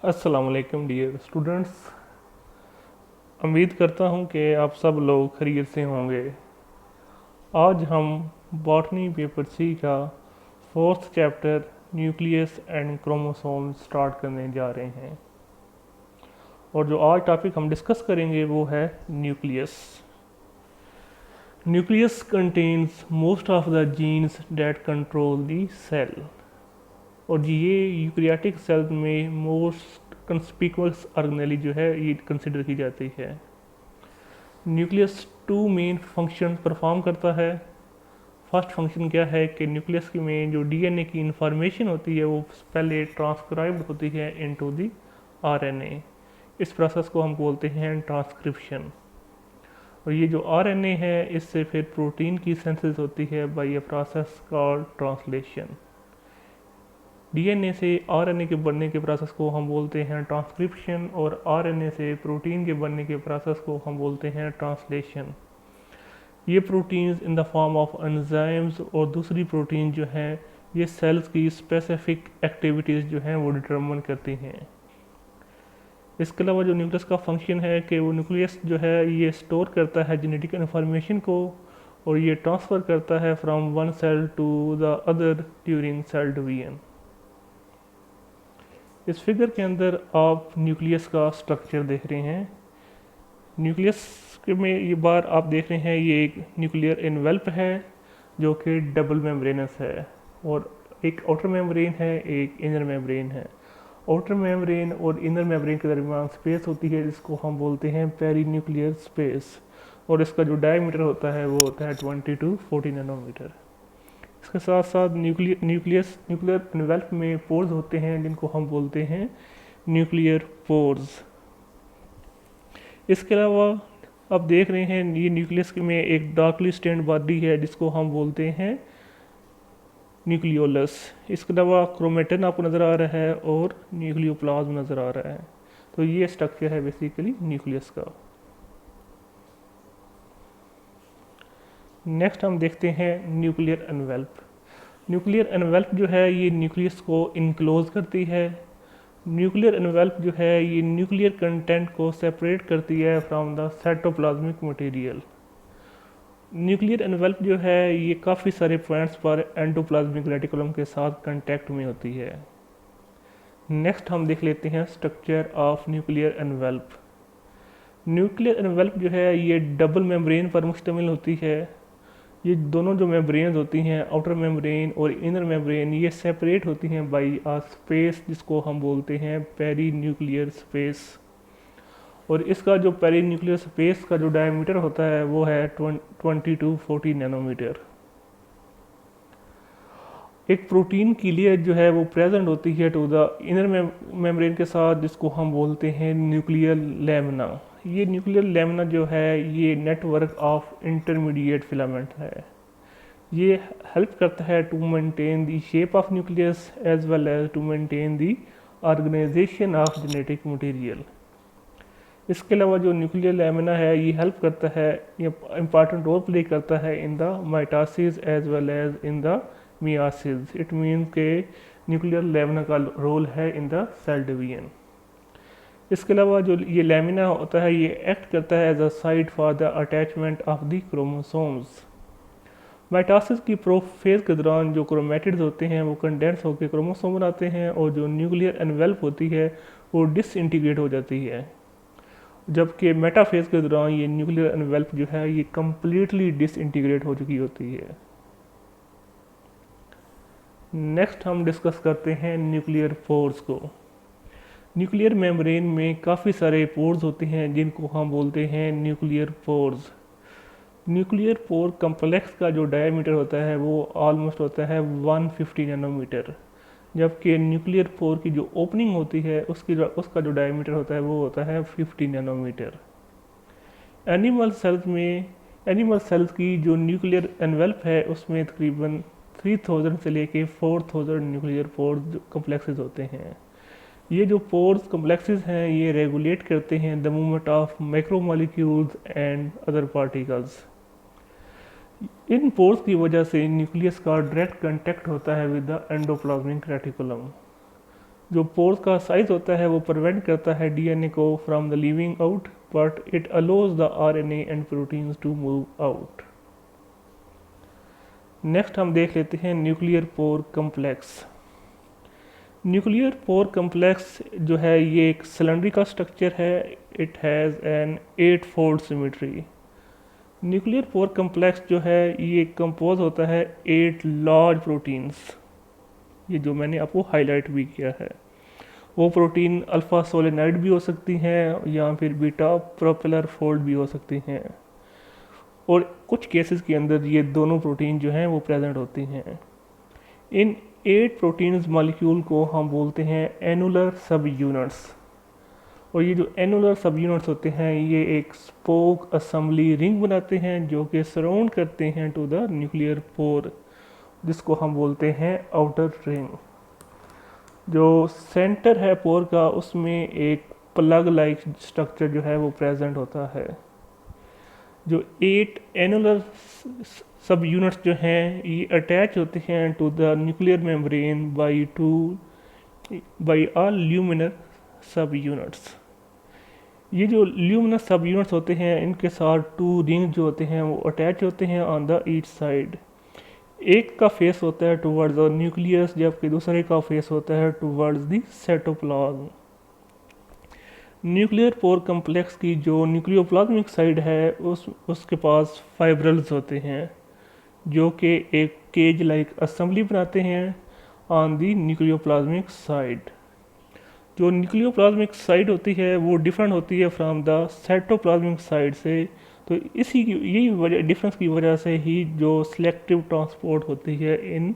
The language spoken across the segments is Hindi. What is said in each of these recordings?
अस्सलाम वालेकुम डियर स्टूडेंट्स। उम्मीद करता हूँ कि आप सब लोग खैरियत से होंगे। आज हम बॉटनी पेपर सी का fourth chapter nucleus and chromosome start करने जा रहे हैं और जो आज टॉपिक हम डिस्कस करेंगे वो है nucleus. Nucleus contains most of the genes that control the cell और ये यूकैरियोटिक सेल में मोस्ट कंस्पिकुअस ऑर्गेनेली जो है ये कंसिडर की जाती है। Nucleus two main function perform करता है। फर्स्ट फंक्शन क्या है कि न्यूक्लियस में जो डीएनए की इंफॉर्मेशन होती है वो पहले ट्रांसक्राइब्ड होती है इनटू द आरएनए। इस प्रोसेस को हम बोलते हैं ट्रांसक्रिप्शन। और ये जो आरएनए है इससे फिर प्रोटीन की सिंथेसिस होती है by a process called translation. DNA से आरएनए के बनने के प्रोसेस को हम बोलते हैं ट्रांसक्रिप्शन और आरएनए से प्रोटीन के बनने के प्रोसेस को हम बोलते हैं ट्रांसलेशन। ये proteins in the form of enzymes और दूसरी प्रोटीन जो हैं ये सेल्स की स्पेसिफिक एक्टिविटीज़ जो हैं वो डिटरमिन करती हैं। इसके अलावा जो न्यूक्लियस का फंक्शन है कि वो न्यूक्लियस जो है ये स्टोर करता है जेनेटिक इन्फॉर्मेशन को और ये ट्रांसफ़र करता है from one cell to the other during cell division. इस फिगर के अंदर आप न्यूक्लियस का स्ट्रक्चर देख रहे हैं। न्यूक्लियस में ये बार आप देख रहे हैं ये एक न्यूक्लियर इनवेल्प है जो कि डबल मेम्ब्रेनस है और एक आउटर मेम्ब्रेन है, एक इनर मेम्ब्रेन है। आउटर मेम्ब्रेन और इनर मेम्ब्रेन के दरमियान स्पेस होती है जिसको हम बोलते हैं पेरी न्यूक्लियर स्पेस और इसका जो डायमीटर होता है वो होता है 20 to 40 नैनोमीटर। इसके साथ साथ न्यूक्लियर इन्वेल्प में पोर्स होते हैं जिनको हम बोलते हैं न्यूक्लियर पोर्स। इसके अलावा आप देख रहे हैं ये न्यूक्लियस में एक डार्कली स्टेन्ड बॉडी है जिसको हम बोलते हैं न्यूक्लियोलस। इसके अलावा क्रोमेटिन आपको नज़र आ रहा है और न्यूक्लियोप्लाज्म नज़र आ रहा है। तो ये स्ट्रक्चर है बेसिकली न्यूक्लियस का। नेक्स्ट हम देखते हैं न्यूक्लियर एनवेल्प। न्यूक्लियर एनवेल्प जो है ये न्यूक्लियस को इनक्लोज करती है। न्यूक्लियर एनवेल्प जो है ये न्यूक्लियर कंटेंट को सेपरेट करती है from the cytoplasmic material. Nuclear envelope जो है ये काफ़ी सारे पॉइंट्स पर एंडोप्लाज्मिक रेटिकुलम के साथ कांटेक्ट में होती है। नेक्स्ट हम देख लेते हैं structure of nuclear envelop. Nuclear envelope जो है ये डबल मेम्ब्रेन पर मुश्तमिल होती है। ये दोनों जो मेम्ब्रेन होती हैं आउटर मेम्ब्रेन और इनर मेम्ब्रेन ये सेपरेट होती हैं बाय अ स्पेस जिसको हम बोलते हैं पेरी न्यूक्लियर स्पेस। और इसका जो पेरी न्यूक्लियर स्पेस का जो डायमीटर होता है वो है 20 to 40 नैनोमीटर। एक प्रोटीन की लेयर जो है वो प्रेजेंट होती है टू द इनर मेम्ब्रेन के साथ जिसको हम बोलते हैं न्यूक्लियर लेमिना। ये न्यूक्लियर लेमिना जो है ये नेटवर्क ऑफ इंटरमीडिएट फिलामेंट है। ये हेल्प करता है to maintain the shape of nucleus as well as to maintain the organisation of genetic material. इसके अलावा जो न्यूक्लियर लेमिना है ये हेल्प करता है, ये इम्पॉर्टेंट रोल प्ले करता है in the mitosis as well as in the meiosis. It means के न्यूक्लियर लेमिना का रोल है इन द सेल डिवीजन। इसके अलावा जो ये लेमिना होता है ये एक्ट करता है as a site for the attachment of the chromosomes. Mitosis की प्रोफेज के दौरान जो क्रोमेटिड्स होते हैं वो कंडेंस होकर क्रोमोसोम बनाते हैं और जो न्यूक्लियर एनवेल्प होती है वो डिसइंटीग्रेट हो जाती है। जबकि मेटाफेज के दौरान ये न्यूक्लियर एनवेल्प जो है ये कम्प्लीटली डिसइंटीग्रेट हो चुकी होती है। नेक्स्ट हम डिस्कस करते हैं न्यूक्लियर पोर्स को। न्यूक्लियर मेम्ब्रेन में काफ़ी सारे पोर्स होते हैं जिनको हम बोलते हैं nuclear pores. Nuclear pore complex का जो डायमीटर होता है वो ऑलमोस्ट होता है 150 नैनोमीटर, जबकि न्यूक्लियर पोर की जो ओपनिंग होती है उसका जो डायमीटर होता है वो होता है 50 नैनोमीटर। एनिमल सेल्स की जो न्यूक्लियर एनवेल्प है उसमें तकरीबन 3000 से लेके 4000 न्यूक्लियर पोर कम्प्लेक्सेस होते हैं। ये जो पोर्स कम्प्लेक्सेस हैं ये रेगुलेट करते हैं the movement of macromolecules and other particles. इन पोर्स की वजह से न्यूक्लियस का डायरेक्ट कांटेक्ट होता है विद द एंडोप्लाज्मिक रेटिकुलम। जो पोर्स का साइज होता है वो प्रिवेंट करता है डीएनए को from the leaving out, but it allows the RNA and proteins to move out. Next हम देख लेते हैं nuclear pore complex. Nuclear pore complex जो है ये एक सिलेंड्रिकल स्ट्रक्चर है। It has an 8 fold symmetry. Nuclear pore complex जो है ये कंपोज होता है 8 लार्ज प्रोटीन्स, ये जो मैंने आपको हाईलाइट भी किया है। वो प्रोटीन अल्फ़ा सोलेनाइड भी हो सकती हैं या फिर बीटा प्रोपेलर फोल्ड भी हो सकती हैं, और कुछ केसेस के अंदर ये दोनों प्रोटीन जो हैं वो प्रेजेंट होती हैं। इन 8 प्रोटीन्स मॉलिक्यूल को हम बोलते हैं एनुलर सब यूनिट्स, और ये जो एनुलर सब यूनिट्स होते हैं ये एक स्पोक असेंबली रिंग बनाते हैं जो कि सराउंड करते हैं टू द न्यूक्लियर पोर, जिसको हम बोलते हैं आउटर रिंग। जो सेंटर है पोर का उसमें एक प्लग लाइक स्ट्रक्चर जो है वो प्रेजेंट होता है। जो 8 एनुलर सब यूनिट्स जो हैं ये अटैच होते हैं to the nuclear membrane by all luminal sub units. ये जो ल्यूमिनस सब यूनिट्स होते हैं इनके साथ 2 रिंग जो होते हैं वो अटैच होते हैं ऑन द ईच साइड। एक का फेस होता है टुवर्ड्स द न्यूक्लियस, जबकि दूसरे का फेस होता है towards the cytoplasm. Nuclear pore complex की जो न्यूक्लियोप्लाज्मिक साइड है उसके पास फाइब्रल्स होते हैं जो कि एक केज लाइक असेंबली बनाते हैं ऑन दी न्यूक्लियोप्लाज्मिक साइड। जो न्यूक्लियोप्लाज्मिक साइड होती है वो डिफरेंट होती है फ्रॉम द साइटोप्लाज्मिक साइड से, तो इसी की यही वजह डिफरेंस की वजह से ही जो सिलेक्टिव ट्रांसपोर्ट होती है in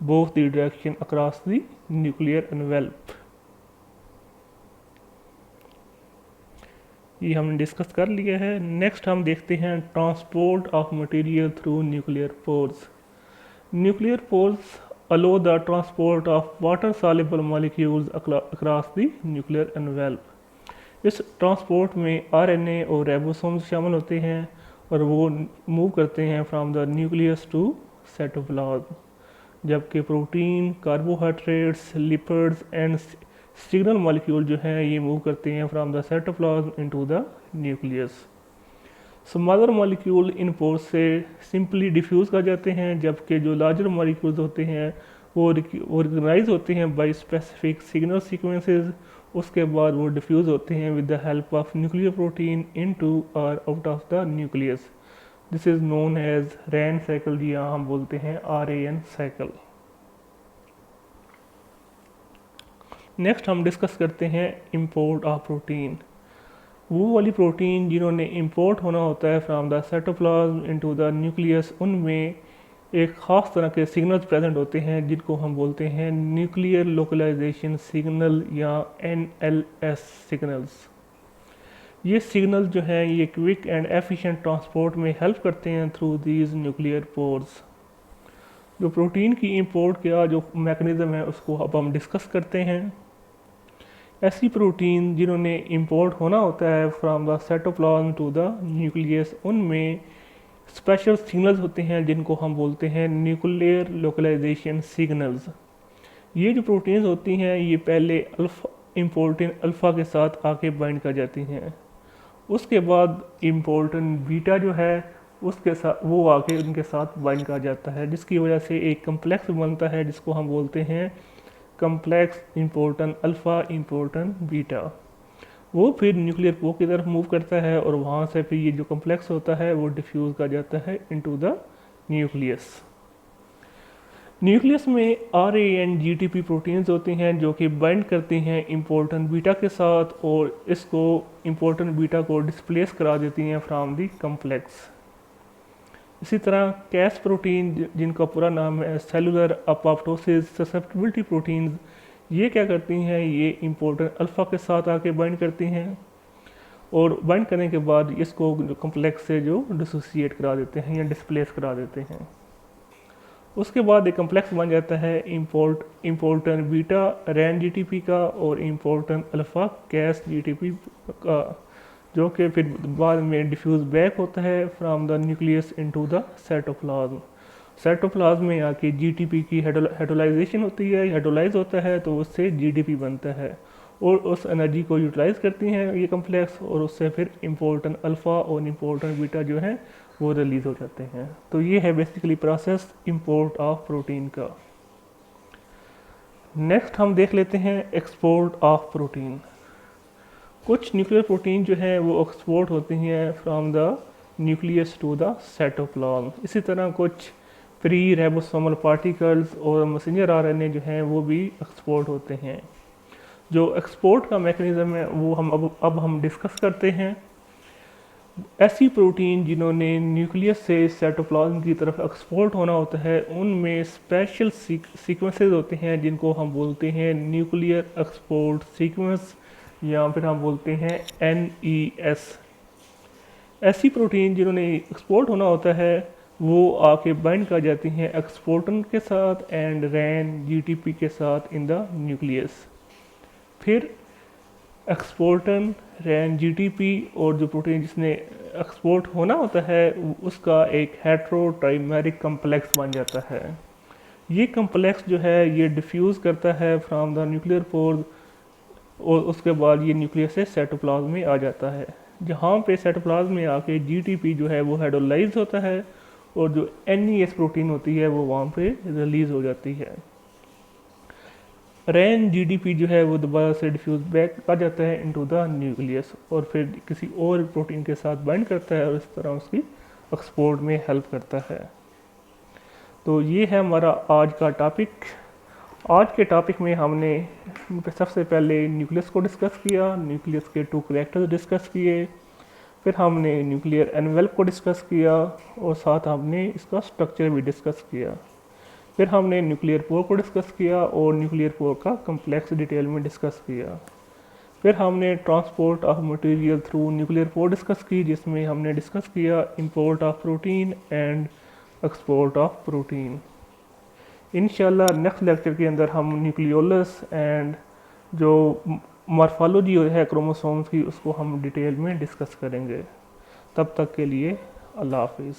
both the direction across the nuclear envelope. ये हमने डिस्कस कर लिया है। नेक्स्ट हम देखते हैं transport of material through nuclear pores. Nuclear pores allow the transport of water soluble molecules across the nuclear envelope। इस ट्रांसपोर्ट में आरएनए और राइबोसोम्स शामिल होते हैं और वो मूव करते हैं from the nucleus to cytoplasm, जबकि protein, carbohydrates, lipids and signal molecule जो हैं ये मूव करते हैं from the cytoplasm into the nucleus. Smaller molecule इन पोर्स से सिंपली डिफ्यूज़ कर जाते हैं, जबकि जो लार्जर मॉलिक्यूल्स होते हैं वो ऑर्गेनाइज होते हैं बाय स्पेसिफिक सिग्नल सीक्वेंसेस। उसके बाद वो डिफ्यूज़ होते हैं with the help of nuclear protein into और out of the nucleus. This is known as RAN cycle, या हम बोलते हैं RAN साइकिल। नेक्स्ट हम डिस्कस करते हैं इम्पोर्ट ऑफ प्रोटीन। वो वाली प्रोटीन जिन्होंने इंपोर्ट होना होता है from the cytoplasm into the nucleus, उनमें एक ख़ास तरह के सिग्नल्स प्रेजेंट होते हैं जिनको हम बोलते हैं न्यूक्लियर लोकलाइजेशन सिग्नल या NLS सिग्नल्स। ये सिग्नल जो हैं ये क्विक एंड एफिशिएंट ट्रांसपोर्ट में हेल्प करते हैं थ्रू दीज न्यूक्लियर पोर्स। जो प्रोटीन की इंपोर्ट का जो मैकेनिज़्म है उसको अब हम डिस्कस करते हैं। ऐसी प्रोटीन जिन्होंने इंपोर्ट होना होता है from the cytoplasm to the nucleus, उनमें स्पेशल सिग्नल्स होते हैं जिनको हम बोलते हैं न्यूक्लियर लोकलाइजेशन सिग्नल्स। ये जो प्रोटीन्स होती हैं ये पहले इम्पोर्टेंट अल्फ़ा के साथ आके बाइंड कर जाती हैं, उसके बाद इम्पोर्टेंट बीटा जो है उसके साथ वो आके उनके साथ बाइंड कर जाता है, जिसकी वजह से एक कम्प्लेक्स बनता है जिसको हम बोलते हैं complex important alpha important beta. वो फिर न्यूक्लियर पोर की तरफ मूव करता है और वहाँ से फिर ये जो कम्प्लेक्स होता है वो डिफ्यूज़ कर जाता है इनटू द न्यूक्लियस। न्यूक्लियस में RAN GTP प्रोटीन्स होती हैं जो कि बाइंड करती हैं इम्पोर्टेंट बीटा के साथ और इसको इम्पोर्टेंट बीटा को डिस्प्लेस करा देती हैं फ्रॉम द कम्प्लेक्स। इसी तरह कैस प्रोटीन जिनका पूरा नाम है सेलुलर अपोप्टोसिस ससेप्टिबिलिटी प्रोटीन्स, ये क्या करती हैं, ये इम्पोर्टेंट अल्फ़ा के साथ आके बाइंड करती हैं और बाइंड करने के बाद इसको कम्प्लेक्स से जो डिसोसिएट करा देते हैं या डिस्प्लेस करा देते हैं। उसके बाद एक कम्प्लेक्स बन जाता है इम्पोर्टेंट बीटा RAN GTP का और इम्पोर्टेंट अल्फ़ा कैस GTP का, जो कि फिर बाद में डिफ्यूज़ बैक होता है from the nucleus into the cytoplasm. Cytoplasm में आके जीटीपी की हेड्रोलाइजेशन होती है, हेड्रोलाइज होता है, तो उससे जीडीपी बनता है और उस एनर्जी को यूटिलाइज करती हैं ये कम्प्लेक्स, और उससे फिर इम्पोर्टेंट अल्फ़ा और इम्पोर्टेंट बीटा जो है वो रिलीज़ हो जाते हैं। तो ये है basically process import of protein का। नेक्स्ट हम देख लेते हैं एक्सपोर्ट ऑफ प्रोटीन। कुछ न्यूक्लियर प्रोटीन जो है वो एक्सपोर्ट होती हैं from the nucleus to the cytoplasm. इसी तरह कुछ फ्री राइबोसोमल पार्टिकल्स और मैसेंजर आरएनए जो हैं वो भी एक्सपोर्ट होते हैं। जो एक्सपोर्ट का मैकेनिज़्म है वो हम अब हम डिस्कस करते हैं। ऐसी प्रोटीन जिन्होंने न्यूक्लियस से साइटोप्लाज्म की तरफ एक्सपोर्ट होना होता है, उनमें स्पेशल सीक्वेंसेस होते हैं जिनको हम बोलते हैं न्यूक्लियर एक्सपोर्ट सीक्वेंस, या फिर हम बोलते हैं NES। ऐसी प्रोटीन जिन्होंने एक्सपोर्ट होना होता है वो आके बाइंड कर जाती हैं एक्सपोर्टन के साथ एंड रैन GTP के साथ इन द न्यूक्लियस। फिर एक्सपोर्टन रैन GTP और जो प्रोटीन जिसने एक्सपोर्ट होना होता है उसका एक हेट्रोट्राइमेरिक कम्प्लेक्स बन जाता है। ये कम्प्लेक्स जो है ये डिफ्यूज़ करता है फ्रॉम द न्यूक्लियर पोर, और उसके बाद ये न्यूक्लियस से साइटोप्लाज्म में आ जाता है, जहाँ पे साइटोप्लाज्म में आके GTP जो है वो हाइड्रोलाइज होता है और जो NES प्रोटीन होती है वो वहाँ पे रिलीज़ हो जाती है। रैन GDP जो है वो दोबारा से डिफ्यूज बैक आ जाता है इनटू द न्यूक्लियस और फिर किसी और प्रोटीन के साथ बाइंड करता है और इस तरह उसकी एक्सपोर्ट में हेल्प करता है। तो ये है हमारा आज का टॉपिक। आज के टॉपिक में हमने सबसे पहले न्यूक्लियस को डिस्कस किया, न्यूक्लियस के 2 करैक्टर्स डिस्कस किए, फिर हमने न्यूक्लियर एनवेलप को डिस्कस किया और साथ हमने इसका स्ट्रक्चर भी डिस्कस किया। फिर हमने न्यूक्लियर पोर को डिस्कस किया और न्यूक्लियर पोर का कम्प्लेक्स डिटेल में डिस्कस किया। फिर हमने transport of material through nuclear pore discuss की, जिसमें हमने डिस्कस किया import of protein and export of protein. इंशाल्लाह नेक्स्ट लेक्चर के अंदर हम न्यूक्लियोलस एंड जो मॉर्फोलॉजी है क्रोमोसोम्स की उसको हम डिटेल में डिस्कस करेंगे। तब तक के लिए अल्लाह हाफिज़।